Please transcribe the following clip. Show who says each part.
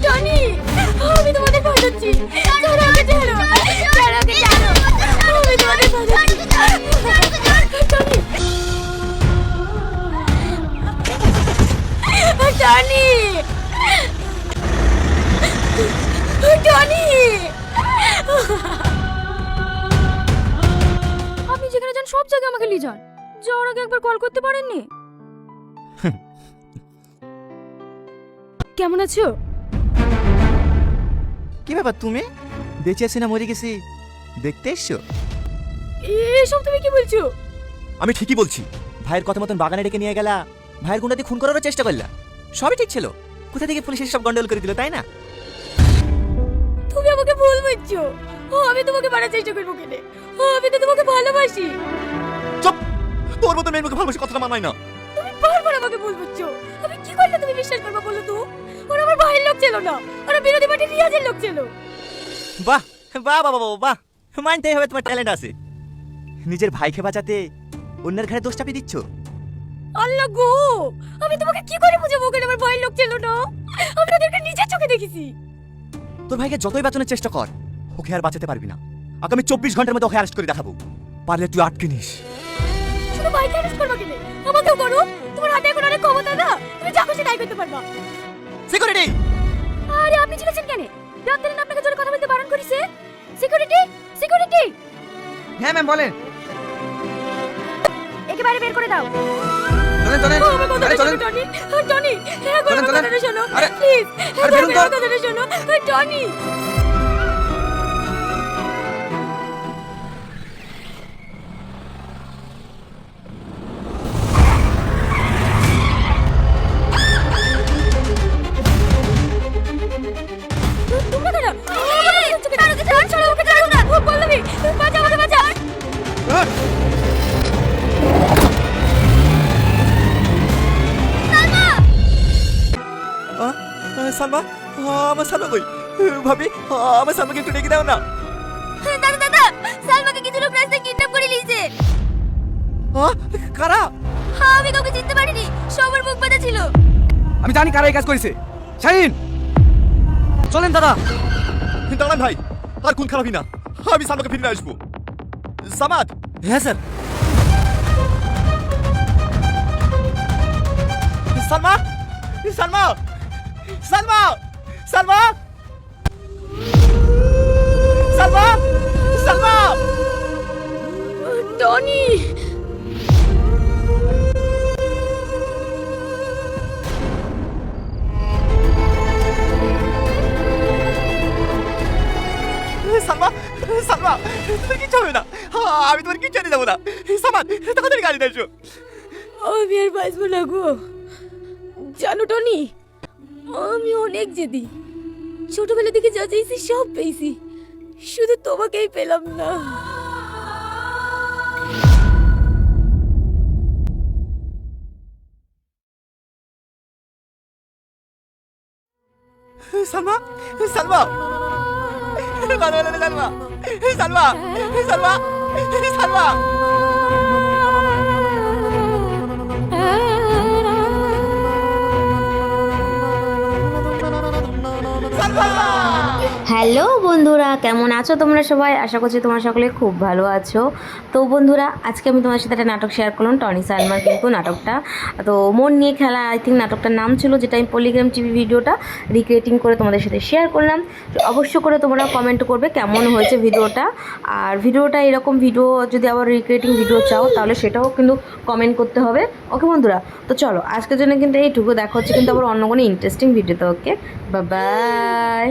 Speaker 1: Tony, আমি তোমাদের বাঁচাচ্ছি। ছাড়ো ওকে, ছাড়ো, ছাড়ো ওকে, ছাড়ো। আমি তোমাদের বাঁচাচ্ছি। Tony, Tony, Tony. আপনি যেখানে যান সব জায়গায় আমাকে নিয়ে যান। যাওয়ার আগে একবার কল করতে পারেননি? কেমন আছো?
Speaker 2: কি ব্যাপার, তুমি বেঁচে আছি না মরে গেছি দেখতে এসছো?
Speaker 1: এসব তুমি কি বলছো?
Speaker 2: আমি ঠিকই বলছি। ভাইয়ের কথা মতন বাগানে ডেকে নিয়ে গেলা, ভাইয়ের গুন্ডাতে খুন করারও চেষ্টা করলা। সবই ঠিক ছিল। কোথা থেকে পুলিশ সব গন্ডগোল করে দিল, তাই না?
Speaker 1: তুমি আমাকে ভুল বুঝছো। আমি তোমাকে মারার চেষ্টা করবো কেনে? আমি তো তোমাকে ভালোবাসি।
Speaker 2: চুপ! তোর মতো মেয়ের মুখে ভালোবাসি কথাটা মানায় না।
Speaker 1: তুমি বারবার আমাকে ভুল বুঝছো। আমি কি করলে তুমি বিশ্বাস করবে বলো তো? ওরা আমার ভাইয়ের লোক ছিল না, ওরা বিরোধী পার্টির রিয়াজের লোক ছিল।
Speaker 2: বাহ বাহ বাহ বাহ বাহ, মানতেই হবে তোমার ট্যালেন্ট আছে। নিজের ভাইকে বাঁচাতে অন্যের ঘরে দোষ চাপিয়ে দিচ্ছ।
Speaker 1: আল্লাহ গো, আমি তোমাকে কি করে বুঝাবো ওখানে আমার ভাইয়ের লোক ছিল না? আমি ওদেরকে নিজের চোখে দেখেছি।
Speaker 2: তোর ভাইকে যতই বাঁচানোর চেষ্টা কর, ওকে আর বাঁচাতে পারবি না। আগামী 24 ঘন্টার মধ্যে ওকে অ্যারেস্ট করে দেখাবো। পারলে তুই আটকে নিস।
Speaker 1: শুধু ভাইকে অ্যারেস্ট করবা কেনে? আমাকেও করো। তোমার হাতে এখন অনেক ক্ষমতা না, তুমি যা খুশি তাই করতে পারবা।
Speaker 2: সিকিউরিটি!
Speaker 1: আরে আপনি চিল্লাছেন কেন? ডাক্তার না আপনাকে জোরে কথা বলতে বারণ করেছে? Security, security!
Speaker 3: হ্যাঁ ম্যাম বলেন।
Speaker 1: একে বাইরে বের করে দাও।
Speaker 3: চলেন চলেন,
Speaker 1: আমার কথাটা
Speaker 3: আরে চলেন।
Speaker 1: শোনো, টনি, টনি, একবার
Speaker 3: চলেন,
Speaker 1: আমার
Speaker 3: চলেন।
Speaker 1: কথাটা শোনো,
Speaker 3: আরে,
Speaker 1: প্লিজ।
Speaker 3: আরে বেরোন তো।
Speaker 1: আমার কথাটা শোনো, টনি। তোমরা কেন? ছাড়ো ওকে, ছাড়ো না। পল্লবী, বাঁচাও আমাকে, বাঁচাও।
Speaker 2: সালমা, আমার সালমা কই? ভাবি, আমার সালমাকে একটু ডেকে দাও না।
Speaker 1: দাদা, দাদা, সালমাকে কিছু লোক রাস্তায় কিডন্যাপ করে নিয়েছে।
Speaker 2: কারা?
Speaker 1: আমি কাউকে চিনতে পারিনি, সবার মুখ বাঁধা ছিল।
Speaker 3: আমি জানি কারা এই কাজ করেছে। শাহিন, চলেন দাদা।
Speaker 2: দাঁড়ান ভাই, আর খুন খারাপই না। আমি সালমাকে ফিরে আসবো। সামাদ। হ্যাঁ স্যার। সালমা, সালমা, সালমা, সালমা, সালমা, সালমা।
Speaker 1: টনি,
Speaker 2: সালমা, সালমা, তুমি কিচ্ছু হবে না। আমি তোমার কিচ্ছু নিয়ে যাবো না। সামাদ, তাড়াতাড়ি গাড়ি এসো।
Speaker 1: আমি আর বাঁচবো না গো। জানো টনি, আমি অনেক জেদি। ছোটবেলা থেকে যা চাইছি সব পেয়েছি, শুধু তোমাকেই পেলাম না।
Speaker 2: সালমা, সালমা, সালমা, সালমা, সালমা, সালমা, সালমা।
Speaker 4: হ্যালো বন্ধুরা, কেমন আছো তোমরা সবাই? আশা করছি তোমরা সকলে খুব ভালো আছো। তো বন্ধুরা, আজকে আমি তোমার সাথে একটা নাটক শেয়ার করলাম, টনি সালমার কিন্তু নাটকটা। তো মন নিয়ে খেলা, আই থিঙ্ক নাটকটার নাম ছিল, যেটা আমি পলিগ্রাম টিভি ভিডিওটা রিক্রিয়েটিং করে তোমাদের সাথে শেয়ার করলাম। তো অবশ্যই করে তোমরা কমেন্ট করবে কেমন হয়েছে ভিডিওটা। আর ভিডিওটা এরকম ভিডিও যদি আবার রিক্রিয়েটিং ভিডিও চাও তাহলে সেটাও কিন্তু কমেন্ট করতে হবে। ওকে বন্ধুরা, তো চলো আজকের জন্য কিন্তু এইটুকু। দেখা হচ্ছে কিন্তু আবার অন্য কোনো ইন্টারেস্টিং ভিডিওতে। ওকে, বাই বাই।